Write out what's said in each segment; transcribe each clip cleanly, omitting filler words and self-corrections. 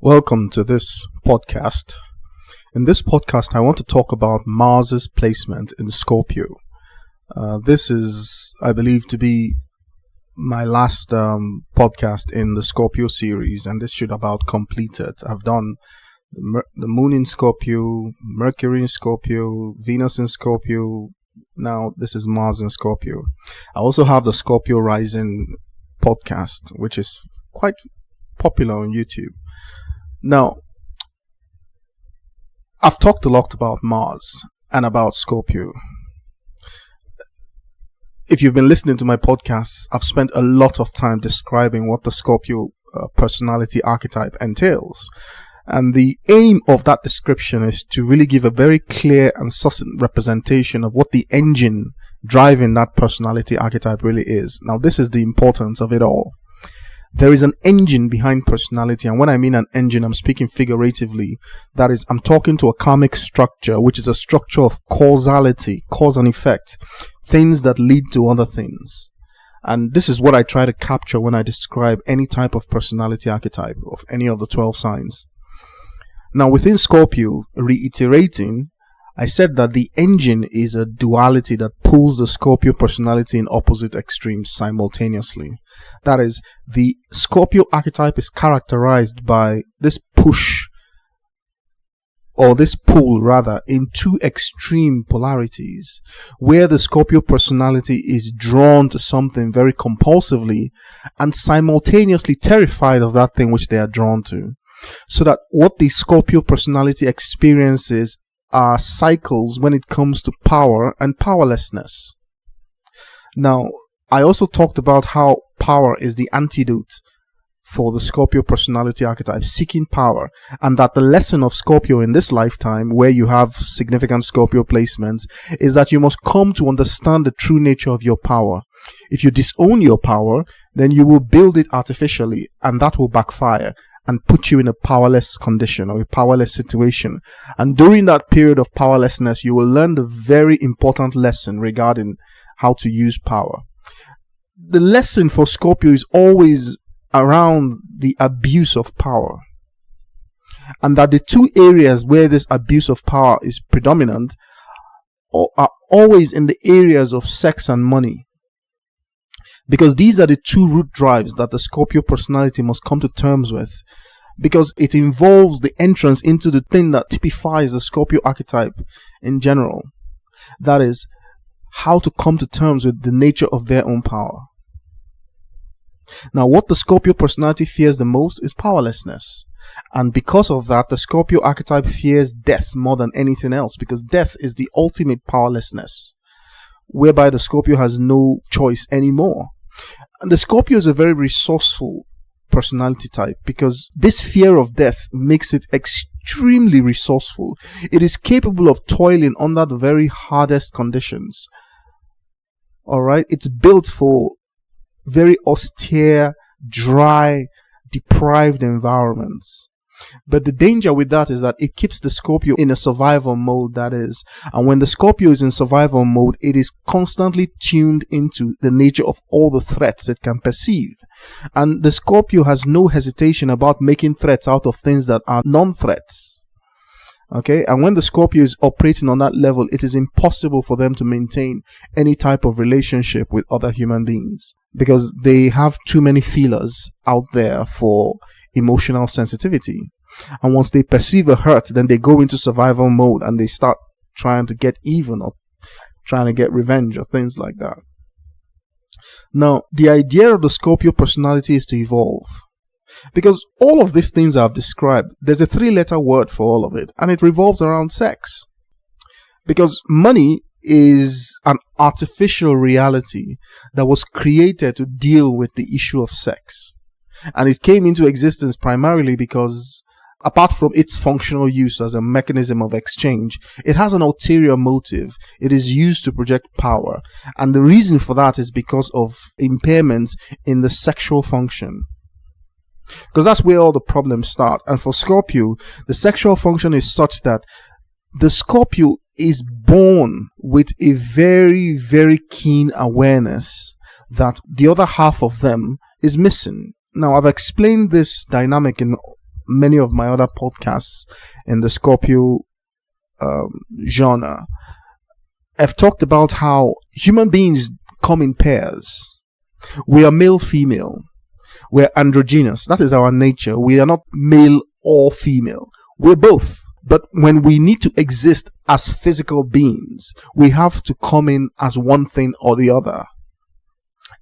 Welcome to this podcast. In this podcast, I want to talk about Mars's placement in Scorpio. This is, I believe, to be my last podcast in the Scorpio series, and this should about complete it. I've done the Moon in Scorpio, Mercury in Scorpio, Venus in Scorpio. Now this is Mars in Scorpio. I also have the Scorpio Rising podcast, which is quite popular on YouTube. Now, I've talked a lot about Mars and about Scorpio. If you've been listening to my podcasts, I've spent a lot of time describing what the Scorpio personality archetype entails. And the aim of that description is to really give a very clear and succinct representation of what the engine driving that personality archetype really is. Now, this is the importance of it all. There is an engine behind personality, and when I mean an engine, I'm speaking figuratively. That is, I'm talking to a karmic structure, which is a structure of causality, cause and effect, things that lead to other things. And this is what I try to capture when I describe any type of personality archetype of any of the 12 signs. Now, within Scorpio, reiterating, I said that the engine is a duality that pulls the Scorpio personality in opposite extremes simultaneously. That is, the Scorpio archetype is characterized by this push, or this pull rather, in two extreme polarities, where the Scorpio personality is drawn to something very compulsively and simultaneously terrified of that thing which they are drawn to. So that what the Scorpio personality experiences are cycles when it comes to power and powerlessness. Now, I also talked about how power is the antidote for the Scorpio personality archetype, seeking power, and that the lesson of Scorpio in this lifetime, where you have significant Scorpio placements, is that you must come to understand the true nature of your power. If you disown your power, then you will build it artificially, and that will backfire and put you in a powerless condition or a powerless situation. And during that period of powerlessness, you will learn the very important lesson regarding how to use power. The lesson for Scorpio is always around the abuse of power. And that the two areas where this abuse of power is predominant are always in the areas of sex and money. Because these are the two root drives that the Scorpio personality must come to terms with. Because it involves the entrance into the thing that typifies the Scorpio archetype in general. That is, how to come to terms with the nature of their own power. Now, what the Scorpio personality fears the most is powerlessness. And because of that, the Scorpio archetype fears death more than anything else. Because death is the ultimate powerlessness, whereby the Scorpio has no choice anymore. And the Scorpio is a very resourceful personality type because this fear of death makes it extremely resourceful. It is capable of toiling under the very hardest conditions. Alright? It's built for very austere, dry, deprived environments. But the danger with that is that it keeps the Scorpio in a survival mode, that is. And when the Scorpio is in survival mode, it is constantly tuned into the nature of all the threats it can perceive. And the Scorpio has no hesitation about making threats out of things that are non-threats. Okay? And when the Scorpio is operating on that level, it is impossible for them to maintain any type of relationship with other human beings. Because they have too many feelers out there for emotional sensitivity. And once they perceive a hurt, then they go into survival mode and they start trying to get even or trying to get revenge or things like that. Now, the idea of the Scorpio personality is to evolve. Because all of these things I've described, there's a 3-letter word for all of it, and it revolves around sex. Because money is an artificial reality that was created to deal with the issue of sex. And it came into existence primarily because, apart from its functional use as a mechanism of exchange, it has an ulterior motive. It is used to project power. And the reason for that is because of impairments in the sexual function. Because that's where all the problems start. And for Scorpio, the sexual function is such that the Scorpio is born with a very, very keen awareness that the other half of them is missing. Now, I've explained this dynamic in many of my other podcasts in the Scorpio genre, I've talked about how human beings come in pairs. We are male, female. We're androgynous. That is our nature. We are not male or female. We're both. But when we need to exist as physical beings, we have to come in as one thing or the other.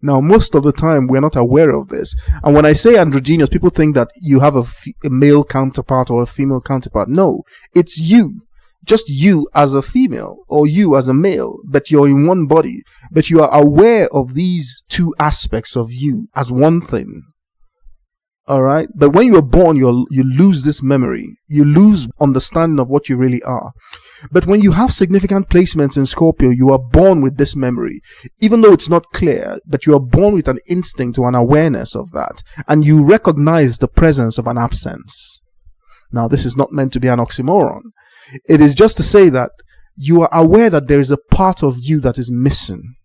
Now, most of the time, we're not aware of this. And when I say androgynous, people think that you have a male counterpart or a female counterpart. No, it's you. Just you as a female or you as a male, but you're in one body. But you are aware of these two aspects of you as one thing. All right. But when you're born, you lose this memory. You lose understanding of what you really are. But when you have significant placements in Scorpio, you are born with this memory, even though it's not clear, but you are born with an instinct or an awareness of that, and you recognize the presence of an absence. Now, this is not meant to be an oxymoron. It is just to say that you are aware that there is a part of you that is missing,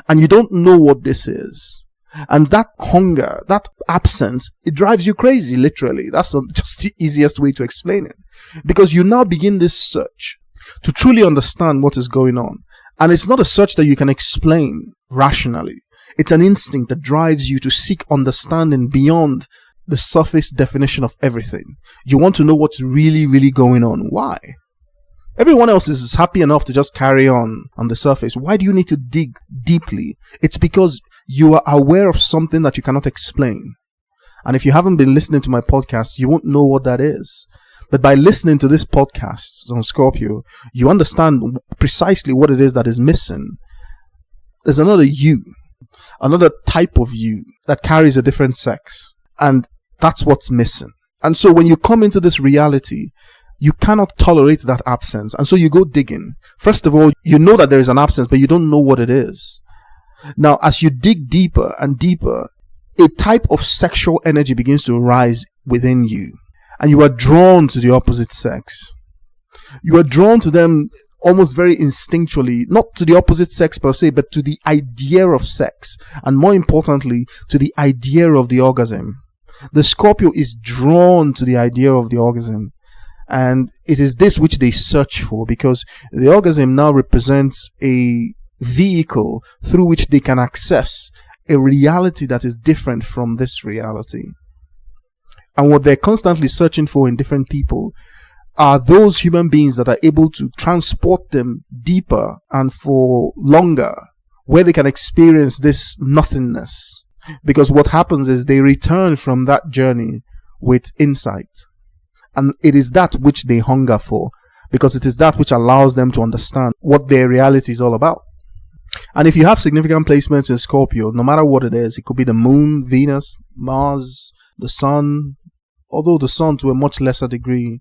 and you don't know what this is. And that hunger, that absence, it drives you crazy, literally. That's just the easiest way to explain it. Because you now begin this search to truly understand what is going on. And it's not a search that you can explain rationally. It's an instinct that drives you to seek understanding beyond the surface definition of everything. You want to know what's really, really going on. Why? Everyone else is happy enough to just carry on the surface. Why do you need to dig deeply? It's because you are aware of something that you cannot explain. And if you haven't been listening to my podcast, you won't know what that is. But by listening to this podcast on Scorpio, you understand precisely what it is that is missing. There's another you, another type of you that carries a different sex. And that's what's missing. And so when you come into this reality, you cannot tolerate that absence. And so you go digging. First of all, you know that there is an absence, but you don't know what it is. Now, as you dig deeper and deeper, a type of sexual energy begins to rise within you. And you are drawn to the opposite sex. You are drawn to them almost very instinctually, not to the opposite sex per se, but to the idea of sex. And more importantly, to the idea of the orgasm. The Scorpio is drawn to the idea of the orgasm. And it is this which they search for, because the orgasm now represents a vehicle through which they can access a reality that is different from this reality. And what they're constantly searching for in different people are those human beings that are able to transport them deeper and for longer, where they can experience this nothingness. Because what happens is they return from that journey with insight. And it is that which they hunger for, because it is that which allows them to understand what their reality is all about. And if you have significant placements in Scorpio, no matter what it is, it could be the moon, Venus, Mars, the sun, although the sun to a much lesser degree,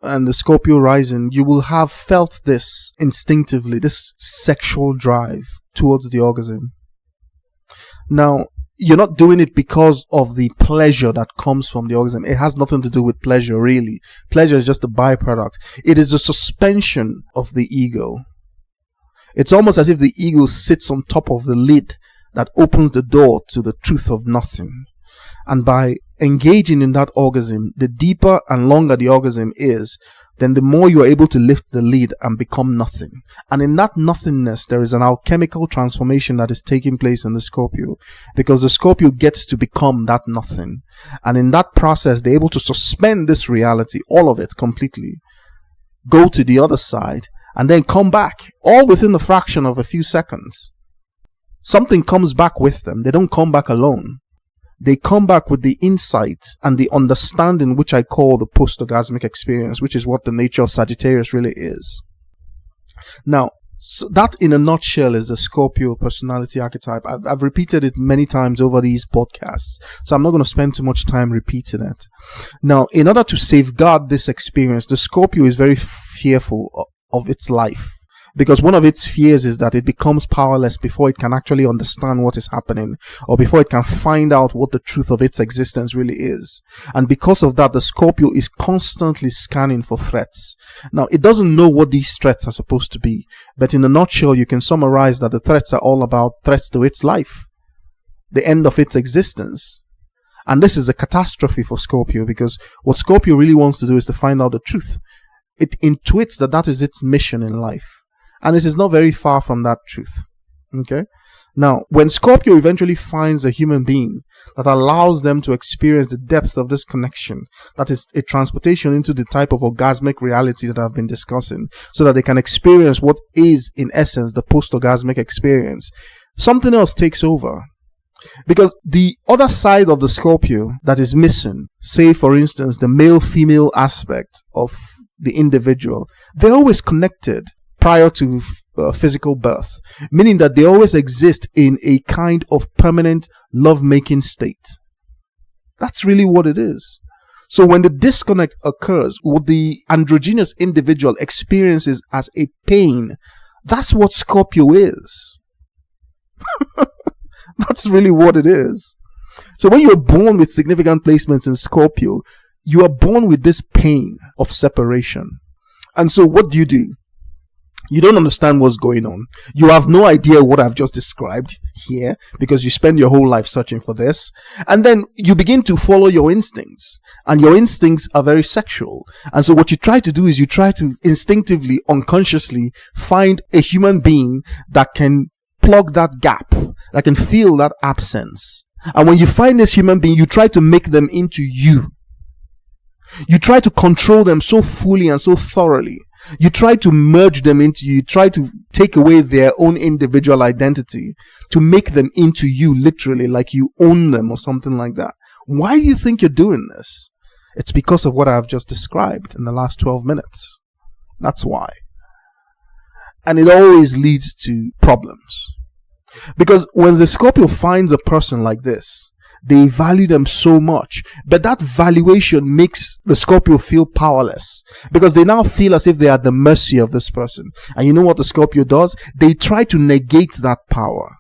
and the Scorpio rising, you will have felt this instinctively, this sexual drive towards the orgasm. Now, you're not doing it because of the pleasure that comes from the orgasm. It has nothing to do with pleasure, really. Pleasure is just a byproduct. It is a suspension of the ego. It's almost as if the ego sits on top of the lid that opens the door to the truth of nothing. And by engaging in that orgasm, the deeper and longer the orgasm is, then the more you are able to lift the lid and become nothing. And in that nothingness, there is an alchemical transformation that is taking place in the Scorpio, because the Scorpio gets to become that nothing. And in that process, they're able to suspend this reality, all of it completely, go to the other side, and then come back, all within the fraction of a few seconds. Something comes back with them. They don't come back alone. They come back with the insight and the understanding, which I call the post-orgasmic experience, which is what the nature of Sagittarius really is. Now, so that in a nutshell is the Scorpio personality archetype. I've repeated it many times over these podcasts, so I'm not going to spend too much time repeating it. Now, in order to safeguard this experience, the Scorpio is very fearful of its life, because one of its fears is that it becomes powerless before it can actually understand what is happening, or before it can find out what the truth of its existence really is. And because of that, the Scorpio is constantly scanning for threats. Now, it doesn't know what these threats are supposed to be, but in a nutshell, you can summarize that the threats are all about threats to its life, the end of its existence. And this is a catastrophe for Scorpio, because what Scorpio really wants to do is to find out the truth. It intuits that that is its mission in life. And it is not very far from that truth. Okay? Now, when Scorpio eventually finds a human being that allows them to experience the depth of this connection, that is a transportation into the type of orgasmic reality that I've been discussing, so that they can experience what is, in essence, the post-orgasmic experience, something else takes over. Because the other side of the Scorpio that is missing, say for instance, the male-female aspect of the individual, they're always connected prior to physical birth, meaning that they always exist in a kind of permanent love-making state. That's really what it is. So when the disconnect occurs, what the androgynous individual experiences as a pain, that's what Scorpio is. That's really what it is. So when you're born with significant placements in Scorpio, you are born with this pain of separation. And so what do? You don't understand what's going on. You have no idea what I've just described here, because you spend your whole life searching for this. And then you begin to follow your instincts. And your instincts are very sexual. And so what you try to do is you try to instinctively, unconsciously find a human being that can plug that gap, that can fill that absence. And when you find this human being, you try to make them into you. You try to control them so fully and so thoroughly. You try to merge them into you. You try to take away their own individual identity to make them into you, literally, like you own them or something like that. Why do you think you're doing this? It's because of what I've just described in the last 12 minutes. That's why. And it always leads to problems. Because when the Scorpio finds a person like this, they value them so much, but that valuation makes the Scorpio feel powerless, because they now feel as if they are at the mercy of this person. And you know what the Scorpio does? They try to negate that power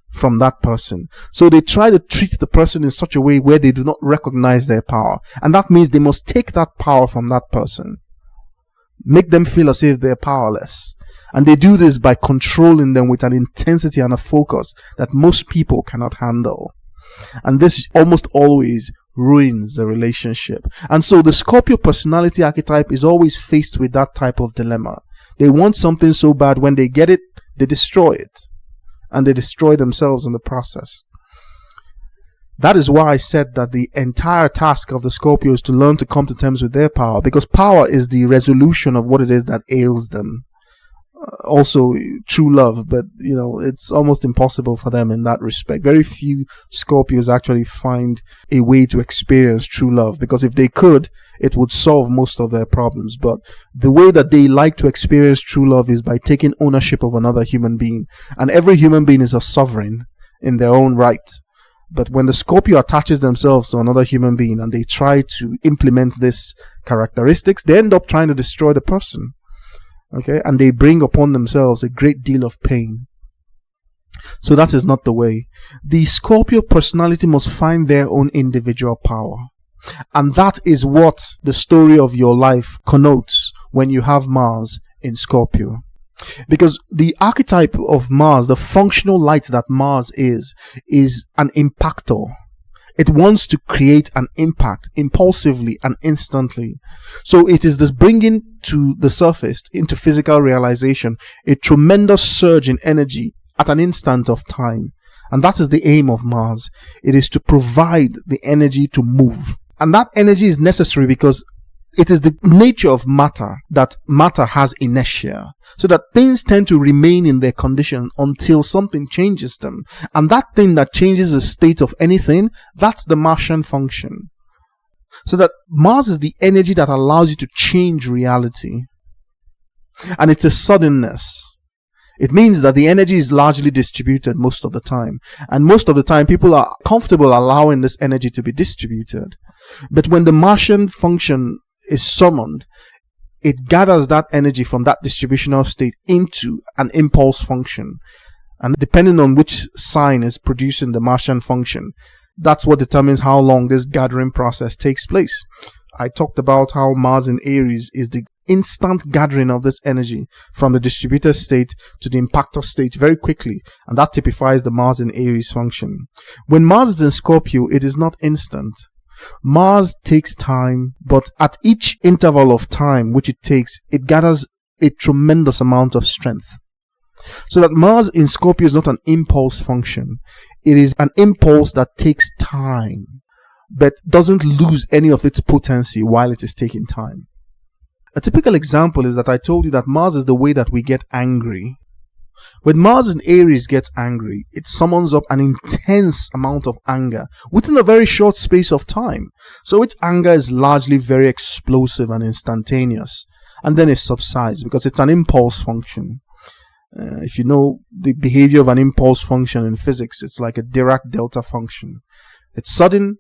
from that person. So they try to treat the person in such a way where they do not recognize their power. And that means they must take that power from that person, make them feel as if they're powerless. And they do this by controlling them with an intensity and a focus that most people cannot handle. And this almost always ruins the relationship. And so the Scorpio personality archetype is always faced with that type of dilemma. They want something so bad, when they get it, they destroy it. And they destroy themselves in the process. That is why I said that the entire task of the Scorpio is to learn to come to terms with their power, because power is the resolution of what it is that ails them. Also true love, but it's almost impossible for them in that respect. Very few Scorpios actually find a way to experience true love, because if they could, it would solve most of their problems. But the way that they like to experience true love is by taking ownership of another human being, and every human being is a sovereign in their own right. But when the Scorpio attaches themselves to another human being and they try to implement these characteristics, they end up trying to destroy the person. Okay, and they bring upon themselves a great deal of pain. So that is not the way. The Scorpio personality must find their own individual power. And that is what the story of your life connotes when you have Mars in Scorpio. Because the archetype of Mars, the functional light that Mars is an impactor. It wants to create an impact impulsively and instantly. So it is this bringing to the surface, into physical realization, a tremendous surge in energy at an instant of time. And that is the aim of Mars. It is to provide the energy to move. And that energy is necessary because it is the nature of matter that matter has inertia, so that things tend to remain in their condition until something changes them. And that thing that changes the state of anything, that's the Martian function. So that Mars is the energy that allows you to change reality. And it's a suddenness. It means that the energy is largely distributed most of the time. And most of the time, people are comfortable allowing this energy to be distributed. But when the Martian function is summoned, it gathers that energy from that distributional state into an impulse function. And depending on which sign is producing the Martian function, that's what determines how long this gathering process takes place. I talked about how Mars in Aries is the instant gathering of this energy from the distributor state to the impactor state very quickly, and that typifies the Mars in Aries function. When Mars is in Scorpio, it is not instant. Mars takes time, but at each interval of time which it takes, it gathers a tremendous amount of strength. So that Mars in Scorpio is not an impulse function. It is an impulse that takes time, but doesn't lose any of its potency while it is taking time. A typical example is that I told you that Mars is the way that we get angry. When Mars in Aries gets angry, it summons up an intense amount of anger within a very short space of time. So its anger is largely very explosive and instantaneous, and then it subsides because it's an impulse function. If you know the behavior of an impulse function in physics, it's like a Dirac delta function. It's sudden,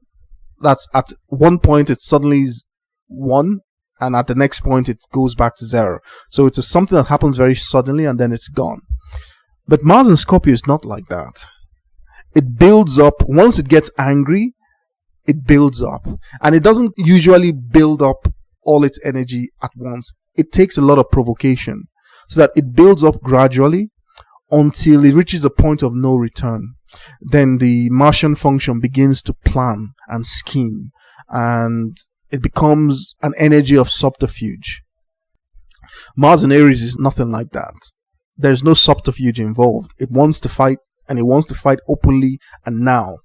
that's at one point it suddenly is 1, and at the next point it goes back to 0. So it's something that happens very suddenly and then it's gone. But Mars in Scorpio is not like that. It builds up. Once it gets angry, it builds up. And it doesn't usually build up all its energy at once. It takes a lot of provocation, so that it builds up gradually until it reaches a point of no return. Then the Martian function begins to plan and scheme, and it becomes an energy of subterfuge. Mars in Aries is nothing like that. There's no subterfuge involved. It wants to fight, and it wants to fight openly and now.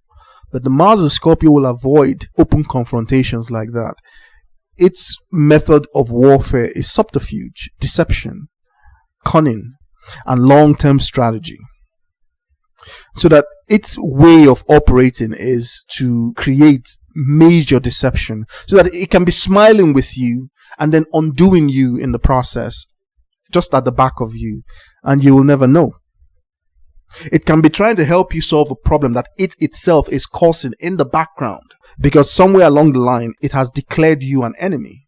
But the Mars in Scorpio will avoid open confrontations like that. Its method of warfare is subterfuge, deception, cunning, and long-term strategy. So that its way of operating is to create major deception, so that it can be smiling with you and then undoing you in the process, just at the back of you, and you will never know. It can be trying to help you solve a problem that it itself is causing in the background, because somewhere along the line it has declared you an enemy.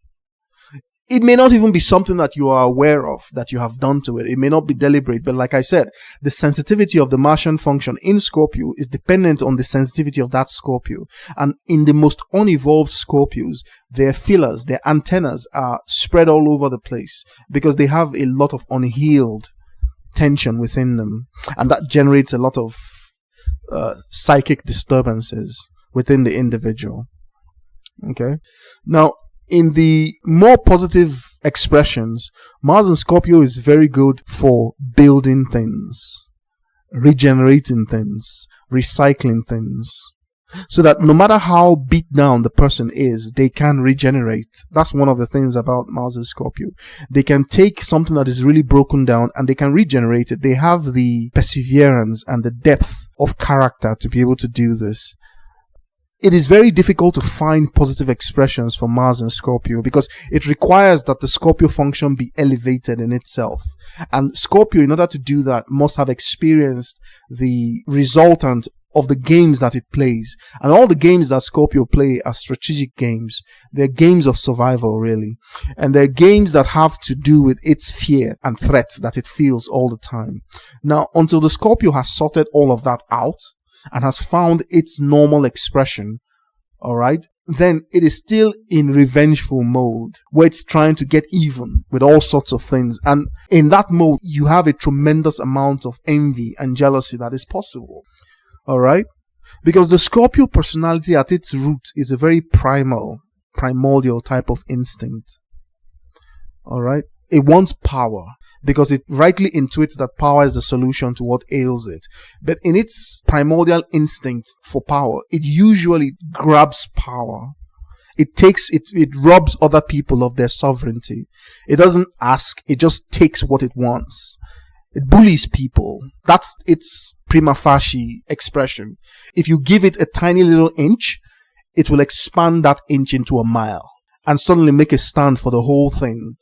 It may not even be something that you are aware of that you have done to it. It may not be deliberate, but like I said, the sensitivity of the Martian function in Scorpio is dependent on the sensitivity of that Scorpio. And in the most unevolved Scorpios, their feelers, their antennas are spread all over the place because they have a lot of unhealed tension within them. And that generates a lot of psychic disturbances within the individual. Okay? Now, in the more positive expressions, Mars in Scorpio is very good for building things, regenerating things, recycling things, so that no matter how beat down the person is, they can regenerate. That's one of the things about Mars in Scorpio. They can take something that is really broken down and they can regenerate it. They have the perseverance and the depth of character to be able to do this. It is very difficult to find positive expressions for Mars and Scorpio because it requires that the Scorpio function be elevated in itself. And Scorpio, in order to do that, must have experienced the resultant of the games that it plays. And all the games that Scorpio play are strategic games. They're games of survival, really. And they're games that have to do with its fear and threat that it feels all the time. Now, until the Scorpio has sorted all of that out, and has found its normal expression, alright, then it is still in revengeful mode, where it's trying to get even with all sorts of things. And in that mode, you have a tremendous amount of envy and jealousy that is possible. Alright? Because the Scorpio personality at its root is a very primordial type of instinct. Alright? It wants power, because it rightly intuits that power is the solution to what ails it. But in its primordial instinct for power, it usually grabs power. It robs other people of their sovereignty. It doesn't ask, it just takes what it wants. It bullies people. That's its prima facie expression. If you give it a tiny little inch, it will expand that inch into a mile and suddenly make a stand for the whole thing.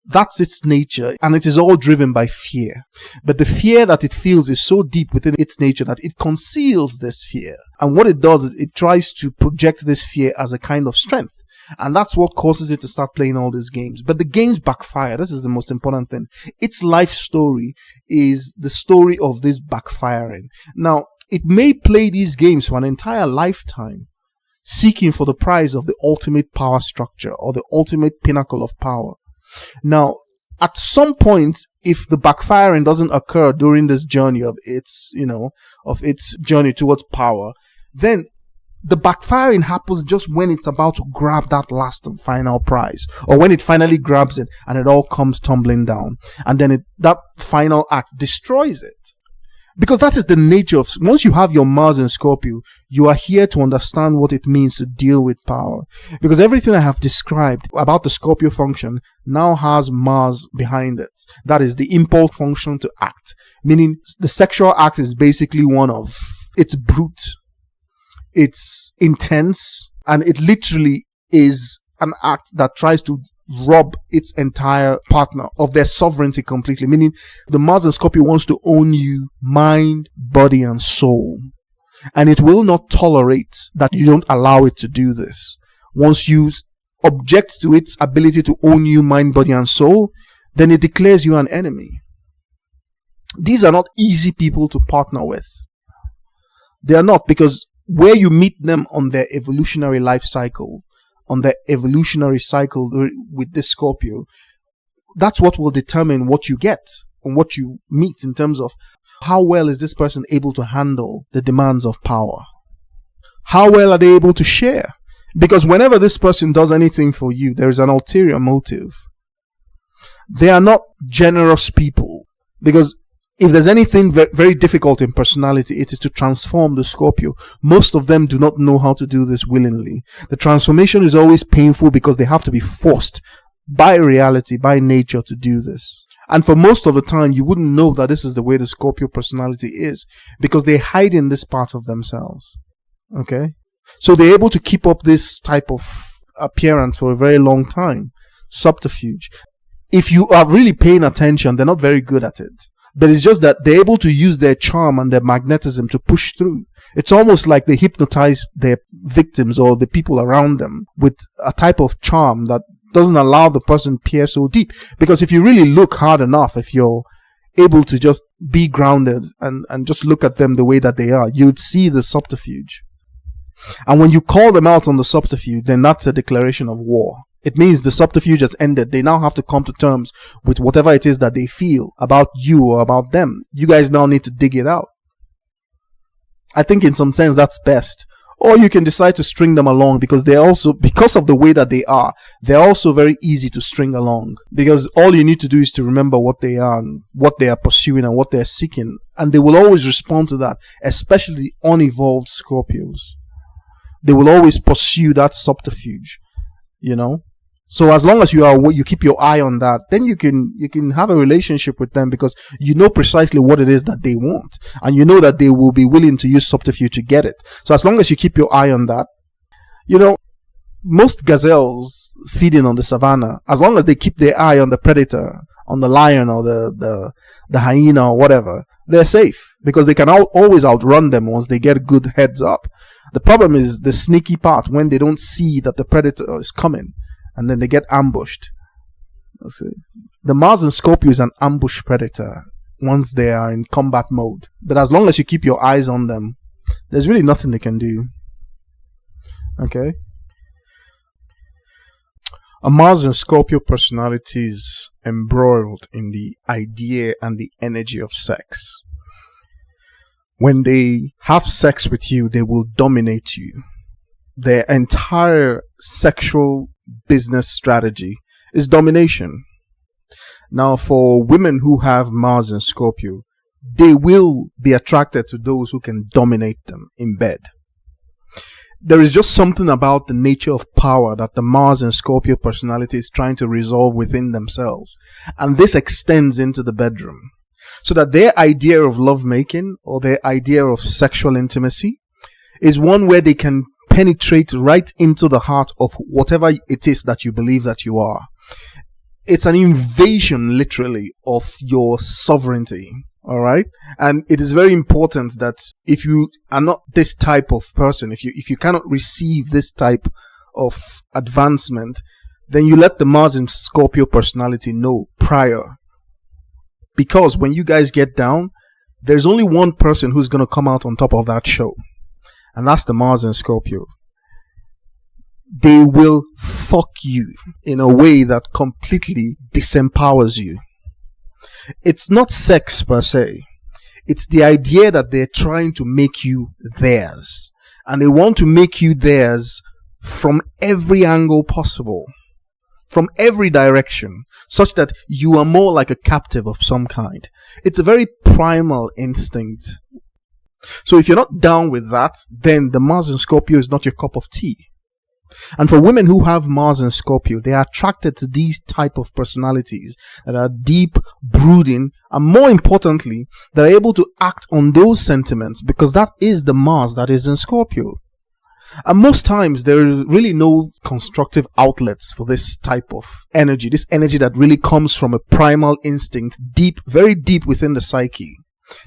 That's its nature, and it is all driven by fear. But the fear that it feels is so deep within its nature that it conceals this fear. And what it does is it tries to project this fear as a kind of strength. And that's what causes it to start playing all these games. But the games backfire. This is the most important thing. Its life story is the story of this backfiring. Now, it may play these games for an entire lifetime, seeking for the prize of the ultimate power structure or the ultimate pinnacle of power. Now, at some point, if the backfiring doesn't occur during this journey of its, of its journey towards power, then the backfiring happens just when it's about to grab that last and final prize, or when it finally grabs it and it all comes tumbling down, and then that final act destroys it. Because that is the nature of, once you have your Mars in Scorpio, you are here to understand what it means to deal with power. Because everything I have described about the Scorpio function now has Mars behind it. That is the impulse function to act. Meaning the sexual act is basically one of, it's brute, it's intense, and it literally is an act that tries to rob its entire partner of their sovereignty completely. Meaning the Mars in Scorpio wants to own you, mind, body, and soul. And it will not tolerate that you don't allow it to do this. Once you object to its ability to own you, mind, body, and soul, then it declares you an enemy. These are not easy people to partner with. They are not, because where you meet them on their evolutionary life cycle, on the evolutionary cycle with this Scorpio, that's what will determine what you get and what you meet in terms of how well is this person able to handle the demands of power. How well are they able to share? Because whenever this person does anything for you, there is an ulterior motive. They are not generous people, because if there's anything very difficult in personality, it is to transform the Scorpio. Most of them do not know how to do this willingly. The transformation is always painful because they have to be forced by reality, by nature, to do this. And for most of the time, you wouldn't know that this is the way the Scorpio personality is, because they hide in this part of themselves. Okay? So they're able to keep up this type of appearance for a very long time. Subterfuge. If you are really paying attention, they're not very good at it. But it's just that they're able to use their charm and their magnetism to push through. It's almost like they hypnotize their victims or the people around them with a type of charm that doesn't allow the person to peer so deep. Because if you really look hard enough, if you're able to just be grounded and just look at them the way that they are, you'd see the subterfuge. And when you call them out on the subterfuge, then that's a declaration of war. It means the subterfuge has ended. They now have to come to terms with whatever it is that they feel about you or about them. You guys now need to dig it out. I think in some sense that's best. Or you can decide to string them along, because they're also, because of the way that they are, they're also very easy to string along. Because all you need to do is to remember what they are and what they are pursuing and what they're seeking. And they will always respond to that, especially unevolved Scorpios. They will always pursue that subterfuge, So as long as you keep your eye on that, then you can have a relationship with them, because you know precisely what it is that they want, and you know that they will be willing to use subterfuge to get it. So as long as you keep your eye on that, most gazelles feeding on the savannah, as long as they keep their eye on the predator, on the lion or the hyena or whatever, they're safe, because they can always outrun them once they get good heads up. The problem is the sneaky part, when they don't see that the predator is coming, and then they get ambushed. The Mars in Scorpio is an ambush predator once they are in combat mode. But as long as you keep your eyes on them, there's really nothing they can do. Okay? A Mars in Scorpio personality is embroiled in the idea and the energy of sex. When they have sex with you, they will dominate you. Their entire sexual business strategy is domination. Now, for women who have Mars in Scorpio, they will be attracted to those who can dominate them in bed. There is just something about the nature of power that the Mars in Scorpio personality is trying to resolve within themselves. And this extends into the bedroom. So that their idea of lovemaking or their idea of sexual intimacy is one where they can penetrate right into the heart of whatever it is that you believe that you are. It's an invasion, literally, of your sovereignty. All right. And it is very important that if you are not this type of person, if you cannot receive this type of advancement, then you let the Mars in Scorpio personality know prior. Because when you guys get down, there's only one person who's going to come out on top of that show. And that's the Mars in Scorpio. they will fuck you in a way that completely disempowers you. It's not sex per se. It's the idea that they're trying to make you theirs. And they want to make you theirs from every angle possible, from every direction, such that you are more like a captive of some kind. It's a very primal instinct. So if you're not down with that, then the Mars in Scorpio is not your cup of tea. And for women who have Mars in Scorpio, they are attracted to these type of personalities that are deep, brooding, and more importantly, they're able to act on those sentiments because that is the Mars that is in Scorpio. And most times there is really no constructive outlets for this type of energy, this energy that really comes from a primal instinct deep, very deep within the psyche.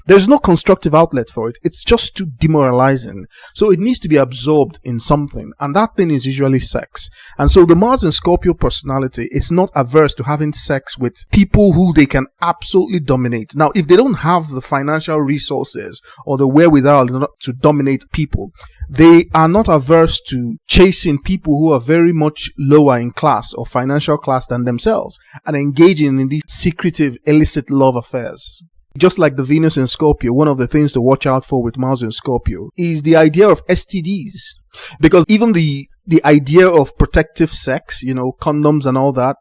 There's no constructive outlet for it. It's just too demoralizing. So it needs to be absorbed in something. And that thing is usually sex. And so the Mars and Scorpio personality is not averse to having sex with people who they can absolutely dominate. Now, if they don't have the financial resources or the wherewithal to dominate people, they are not averse to chasing people who are very much lower in class or financial class than themselves and engaging in these secretive, illicit love affairs. Just like the Venus in Scorpio, one of the things to watch out for with Mars in Scorpio is the idea of STDs. Because even the idea of protective sex, condoms and all that,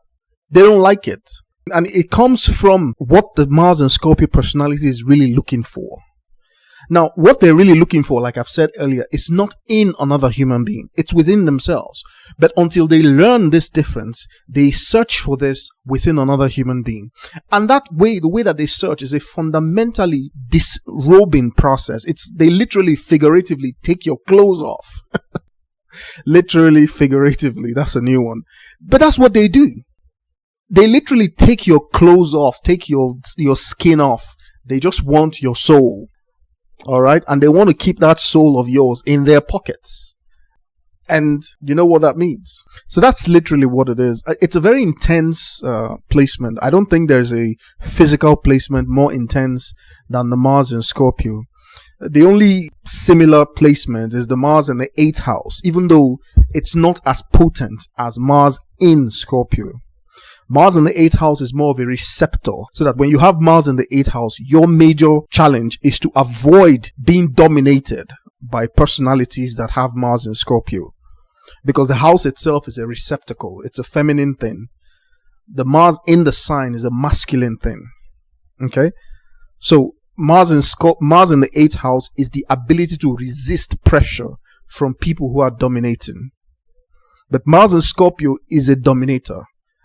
they don't like it. And it comes from what the Mars and Scorpio personality is really looking for. Now, what they're really looking for, like I've said earlier, is not in another human being. It's within themselves. But until they learn this difference, they search for this within another human being. And that way, the way that they search is a fundamentally disrobing process. They literally, figuratively take your clothes off. Literally, figuratively. That's a new one. But that's what they do. They literally take your clothes off, take your skin off. They just want your soul. All right. And they want to keep that soul of yours in their pockets. And you know what that means. So that's literally what it is. It's a very intense placement. I don't think there's a physical placement more intense than the Mars in Scorpio. The only similar placement is the Mars in the 8th house, even though it's not as potent as Mars in Scorpio. Mars in the 8th house is more of a receptor, so that when you have Mars in the 8th house, your major challenge is to avoid being dominated by personalities that have Mars in Scorpio. Because the house itself is a receptacle. It's a feminine thing. The Mars in the sign is a masculine thing. Okay? So Mars in the 8th house is the ability to resist pressure from people who are dominating. But Mars in Scorpio is a dominator.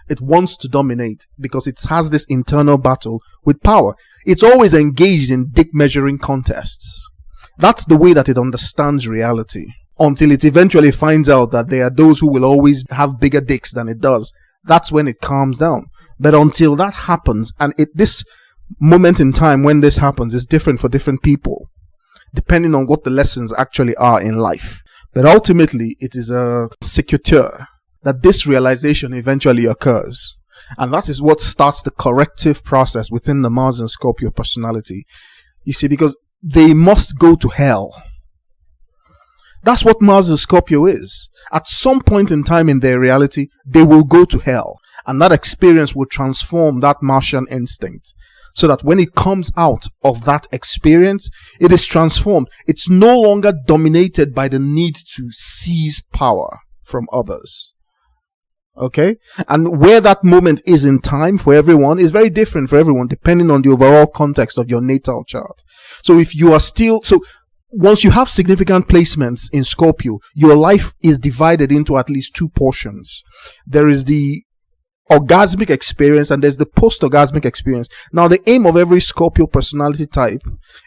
It wants to dominate because it has this internal battle with power. It's always engaged in dick measuring contests. That's the way that it understands reality. Until it eventually finds out that there are those who will always have bigger dicks than it does. That's when it calms down. But until that happens, and this moment in time when this happens is different for different people, depending on what the lessons actually are in life. But ultimately, it is a sécuteur that this realization eventually occurs. And that is what starts the corrective process within the Mars and Scorpio personality. You see, because they must go to hell. That's what Mars and Scorpio is. At some point in time in their reality, they will go to hell. And that experience will transform that Martian instinct. So that when it comes out of that experience, it is transformed. It's no longer dominated by the need to seize power from others. Okay? And where that moment is in time for everyone is very different for everyone, depending on the overall context of your natal chart. So if you are once you have significant placements in Scorpio, your life is divided into at least two portions. There is the orgasmic experience and there's the post-orgasmic experience. Now, the aim of every Scorpio personality type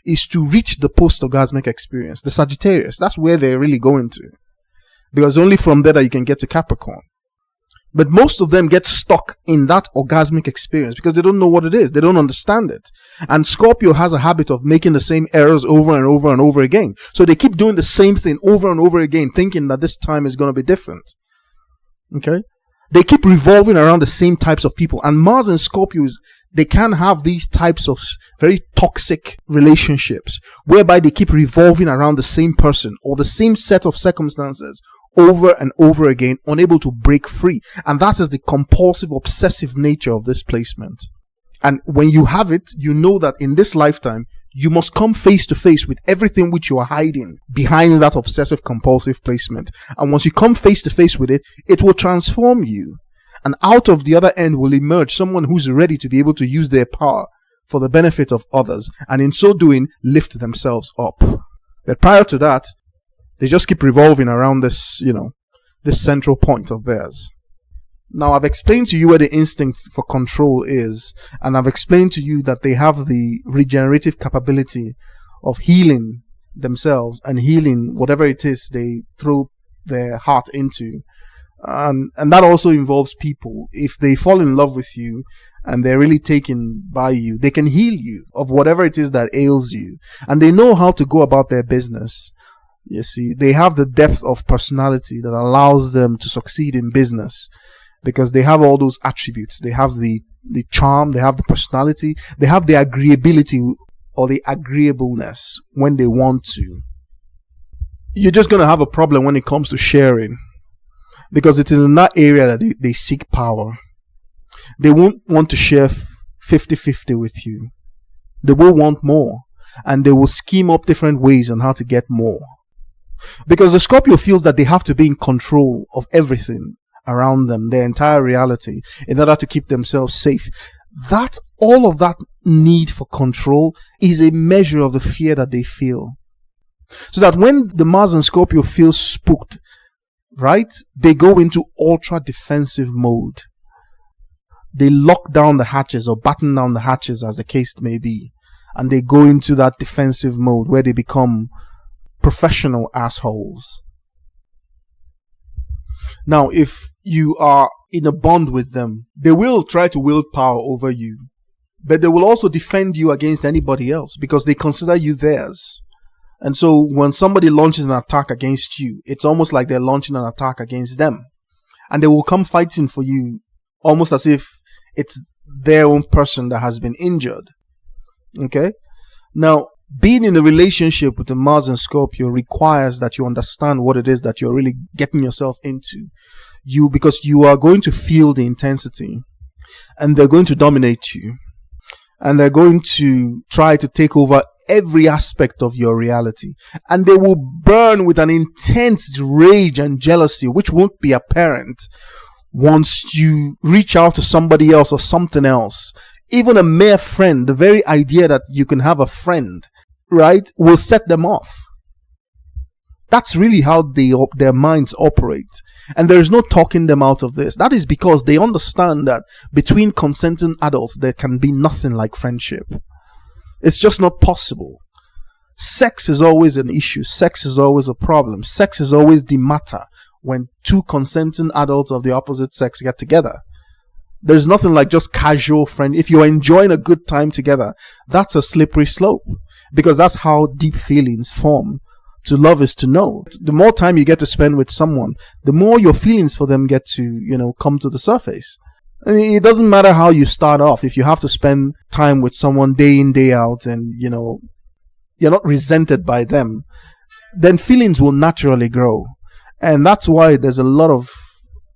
is to reach the post-orgasmic experience, the Sagittarius. That's where they're really going to. Because only from there that you can get to Capricorn. But most of them get stuck in that orgasmic experience because they don't know what it is. They don't understand it. And Scorpio has a habit of making the same errors over and over and over again. So they keep doing the same thing over and over again, thinking that this time is going to be different. Okay? They keep revolving around the same types of people. And Mars and Scorpios, they can have these types of very toxic relationships whereby they keep revolving around the same person or the same set of circumstances over and over again, unable to break free. And that is the compulsive, obsessive nature of this placement. And when you have it, you know that in this lifetime, you must come face to face with everything which you are hiding behind that obsessive compulsive placement. And once you come face to face with it, it will transform you. And out of the other end will emerge someone who's ready to be able to use their power for the benefit of others, and in so doing, lift themselves up. But prior to that, they just keep revolving around this, this central point of theirs. Now, I've explained to you where the instinct for control is, and I've explained to you that they have the regenerative capability of healing themselves and healing whatever it is they throw their heart into. And that also involves people. If they fall in love with you and they're really taken by you, they can heal you of whatever it is that ails you. And they know how to go about their business. You see, they have the depth of personality that allows them to succeed in business because they have all those attributes. They have the charm, they have the personality, they have the agreeability or the agreeableness when they want to. You're just going to have a problem when it comes to sharing, because it is in that area that they seek power. They won't want to share 50-50 with you. They will want more, and they will scheme up different ways on how to get more. Because the Scorpio feels that they have to be in control of everything around them, their entire reality, in order to keep themselves safe. All of that need for control is a measure of the fear that they feel. So that when the Mars and Scorpio feel spooked, right, they go into ultra defensive mode. They lock down the hatches or batten down the hatches, as the case may be, and they go into that defensive mode where they become professional assholes. Now, if you are in a bond with them, they will try to wield power over you, but they will also defend you against anybody else because they consider you theirs. And so when somebody launches an attack against you, it's almost like they're launching an attack against them. And they will come fighting for you almost as if it's their own person that has been injured. Okay? Now, being in a relationship with the Mars and Scorpio requires that you understand what it is that you're really getting yourself into. Because you are going to feel the intensity, and they're going to dominate you, and they're going to try to take over every aspect of your reality, and they will burn with an intense rage and jealousy which won't be apparent once you reach out to somebody else or something else. Even a mere friend, the very idea that you can have a friend, right, will set them off. That's really how their minds operate. And there is no talking them out of this. That is because they understand that between consenting adults, there can be nothing like friendship. It's just not possible. Sex is always an issue. Sex is always a problem. Sex is always the matter when two consenting adults of the opposite sex get together. There's nothing like just casual friend. If you're enjoying a good time together, that's a slippery slope, because that's how deep feelings form. To love is to know. The more time you get to spend with someone, the more your feelings for them get to, come to the surface. And it doesn't matter how you start off. If you have to spend time with someone day in, day out, and, you're not resented by them, then feelings will naturally grow. And that's why there's a lot of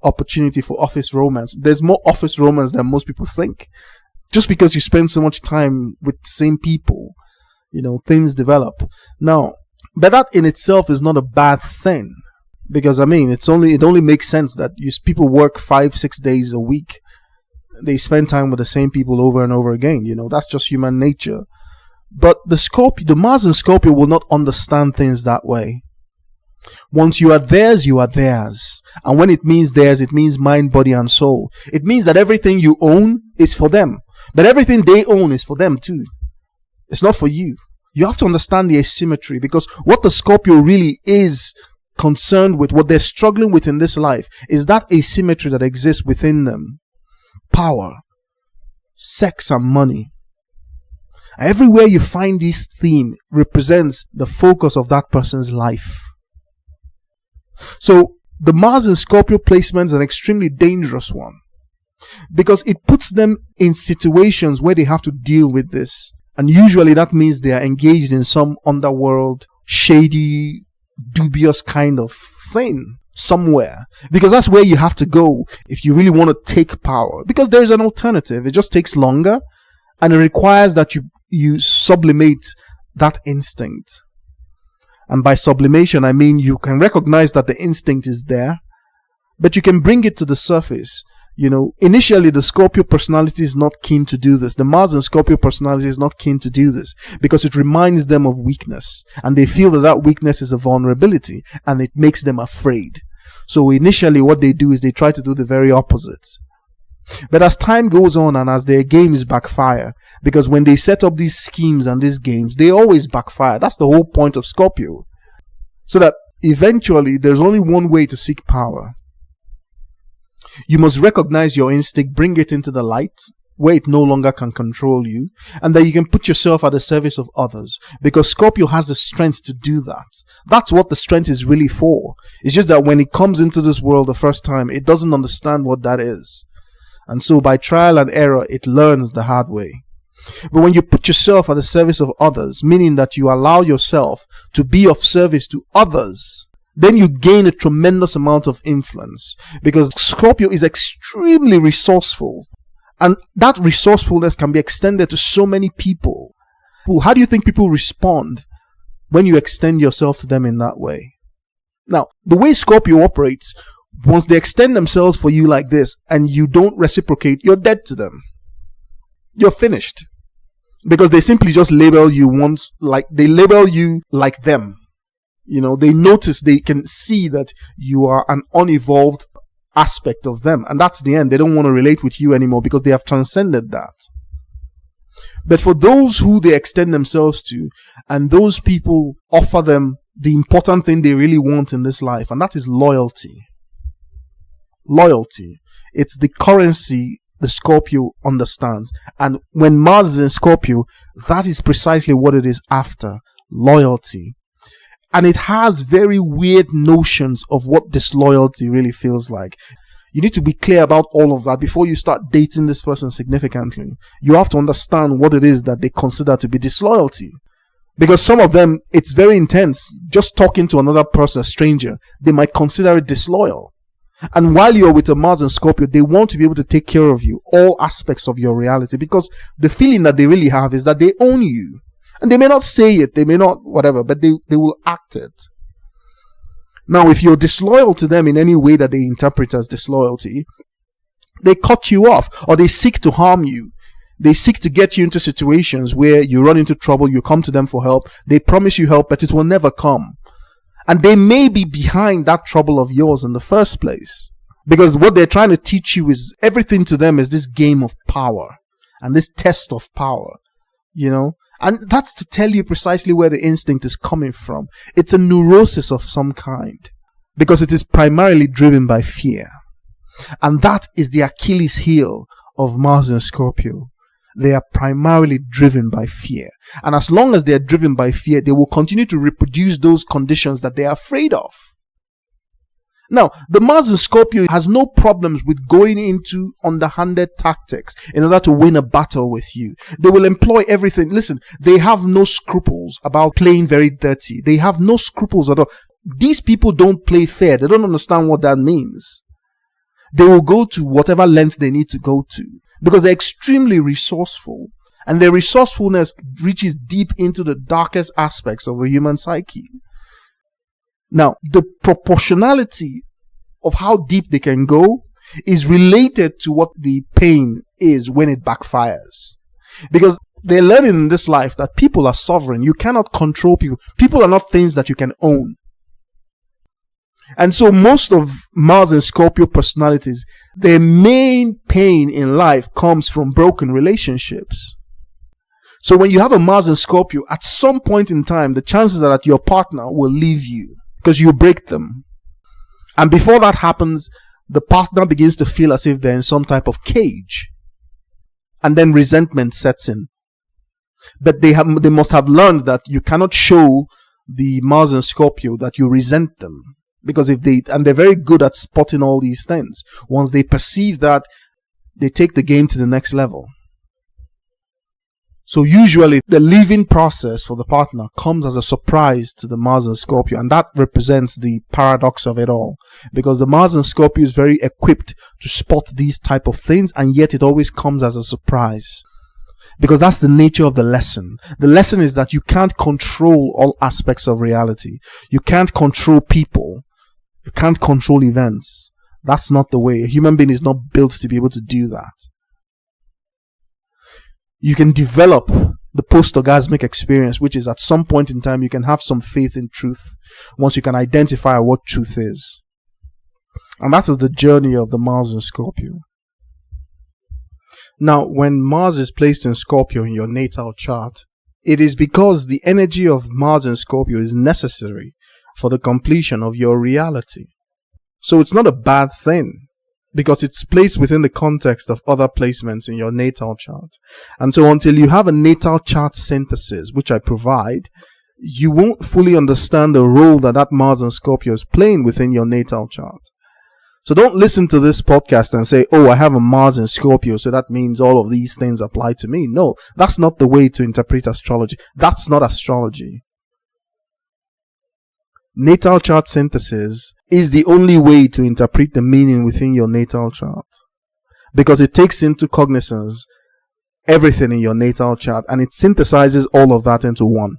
opportunity for office romance. There's more office romance than most people think. Just because you spend so much time with the same people, things develop. Now, but that in itself is not a bad thing, because it only makes sense that people work 5-6 days a week. They spend time with the same people over and over again. That's just human nature. But the Mars and Scorpio will not understand things that way. Once you are theirs, you are theirs. And when it means theirs, it means mind, body, and soul. It means that everything you own is for them, but everything they own is for them too. It's not for you. You have to understand the asymmetry, because what the Scorpio really is concerned with, what they're struggling with in this life, is that asymmetry that exists within them. Power, sex, and money. Everywhere you find this theme represents the focus of that person's life. So the Mars and Scorpio placement is an extremely dangerous one, because it puts them in situations where they have to deal with this. And usually that means they are engaged in some underworld, shady, dubious kind of thing. somewhere, because that's where you have to go if you really want to take power, because there is an alternative. It just takes longer, and it requires that you sublimate that instinct. And by sublimation, I mean you can recognize that the instinct is there, but you can bring it to the surface. Initially the Scorpio personality is not keen to do this. The Mars and Scorpio personality is not keen to do this because it reminds them of weakness, and they feel that weakness is a vulnerability, and it makes them afraid. So initially what they do is they try to do the very opposite. But as time goes on and as their games backfire, because when they set up these schemes and these games, they always backfire. That's the whole point of Scorpio. So that eventually there's only one way to seek power. You must recognize your instinct, bring it into the light where it no longer can control you, and that you can put yourself at the service of others, because Scorpio has the strength to do that. That's what the strength is really for. It's just that when it comes into this world the first time, it doesn't understand what that is. And so by trial and error, it learns the hard way. But when you put yourself at the service of others, meaning that you allow yourself to be of service to others, then you gain a tremendous amount of influence, because Scorpio is extremely resourceful, and that resourcefulness can be extended to so many people. How do you think people respond when you extend yourself to them in that way? Now, the way Scorpio operates, once they extend themselves for you like this and you don't reciprocate, you're dead to them. You're finished, because they simply just label you they label you like them. They notice, they can see that you are an unevolved aspect of them, and that's the end. They don't want to relate with you anymore because they have transcended that. But for those who they extend themselves to, and those people offer them the important thing they really want in this life, and that is loyalty. Loyalty. It's the currency the Scorpio understands. And when Mars is in Scorpio, that is precisely what it is after. Loyalty. And it has very weird notions of what disloyalty really feels like. You need to be clear about all of that before you start dating this person significantly. You have to understand what it is that they consider to be disloyalty. Because some of them, it's very intense. Just talking to another person, a stranger, they might consider it disloyal. And while you're with a Mars and Scorpio, they want to be able to take care of you, all aspects of your reality, because the feeling that they really have is that they own you. And they may not say it, they may not whatever, but they will act it. Now, if you're disloyal to them in any way that they interpret as disloyalty, they cut you off, or they seek to harm you. They seek to get you into situations where you run into trouble, you come to them for help, they promise you help, but it will never come. And they may be behind that trouble of yours in the first place. Because what they're trying to teach you is, everything to them is this game of power and this test of power, And that's to tell you precisely where the instinct is coming from. It's a neurosis of some kind, because it is primarily driven by fear. And that is the Achilles heel of Mars and Scorpio. They are primarily driven by fear. And as long as they are driven by fear, they will continue to reproduce those conditions that they are afraid of. Now, the Mars in Scorpio has no problems with going into underhanded tactics in order to win a battle with you. They will employ everything. Listen, they have no scruples about playing very dirty. They have no scruples at all. These people don't play fair. They don't understand what that means. They will go to whatever length they need to go to, because they're extremely resourceful. And their resourcefulness reaches deep into the darkest aspects of the human psyche. Now, the proportionality of how deep they can go is related to what the pain is when it backfires. Because they're learning in this life that people are sovereign. You cannot control people. People are not things that you can own. And so most of Mars and Scorpio personalities, their main pain in life comes from broken relationships. So when you have a Mars and Scorpio, at some point in time, the chances are that your partner will leave you, because you break them. And before that happens, the partner begins to feel as if they're in some type of cage. And then resentment sets in. But they must have learned that you cannot show the Mars and Scorpio that you resent them. Because they're very good at spotting all these things. Once they perceive that, they take the game to the next level. So usually the leaving process for the partner comes as a surprise to the Mars and Scorpio, and that represents the paradox of it all, because the Mars and Scorpio is very equipped to spot these type of things, and yet it always comes as a surprise. Because that's the nature of the lesson. The lesson is that you can't control all aspects of reality. You can't control people. You can't control events. That's not the way. A human being is not built to be able to do that. You can develop the post-orgasmic experience, which is at some point in time you can have some faith in truth once you can identify what truth is. And that is the journey of the Mars and Scorpio. Now, when Mars is placed in Scorpio in your natal chart, it is because the energy of Mars and Scorpio is necessary for the completion of your reality. So it's not a bad thing, because it's placed within the context of other placements in your natal chart. And so until you have a natal chart synthesis, which I provide, you won't fully understand the role that Mars and Scorpio is playing within your natal chart. So don't listen to this podcast and say, oh, I have a Mars and Scorpio, so that means all of these things apply to me. No, that's not the way to interpret astrology. That's not astrology. Natal chart synthesis is the only way to interpret the meaning within your natal chart, because it takes into cognizance everything in your natal chart and it synthesizes all of that into one.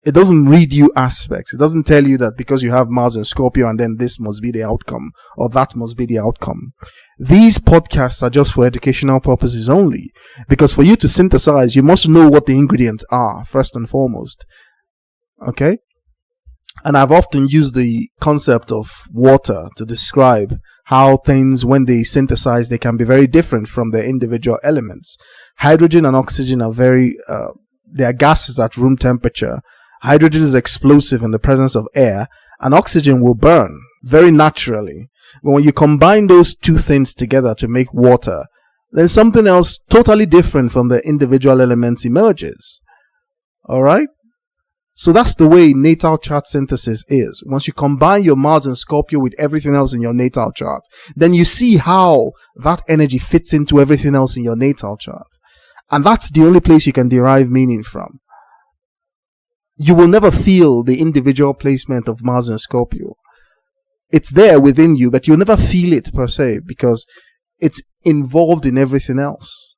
It doesn't read you aspects. It doesn't tell you that because you have Mars and Scorpio and then this must be the outcome or that must be the outcome. These podcasts are just for educational purposes only, because for you to synthesize, you must know what the ingredients are first and foremost. Okay? And I've often used the concept of water to describe how things, when they synthesize, they can be very different from their individual elements. Hydrogen and oxygen are they are gases at room temperature. Hydrogen is explosive in the presence of air, and oxygen will burn very naturally. But when you combine those two things together to make water, then something else totally different from the individual elements emerges. Alright? So that's the way natal chart synthesis is. Once you combine your Mars and Scorpio with everything else in your natal chart, then you see how that energy fits into everything else in your natal chart. And that's the only place you can derive meaning from. You will never feel the individual placement of Mars and Scorpio. It's there within you, but you'll never feel it per se, because it's involved in everything else.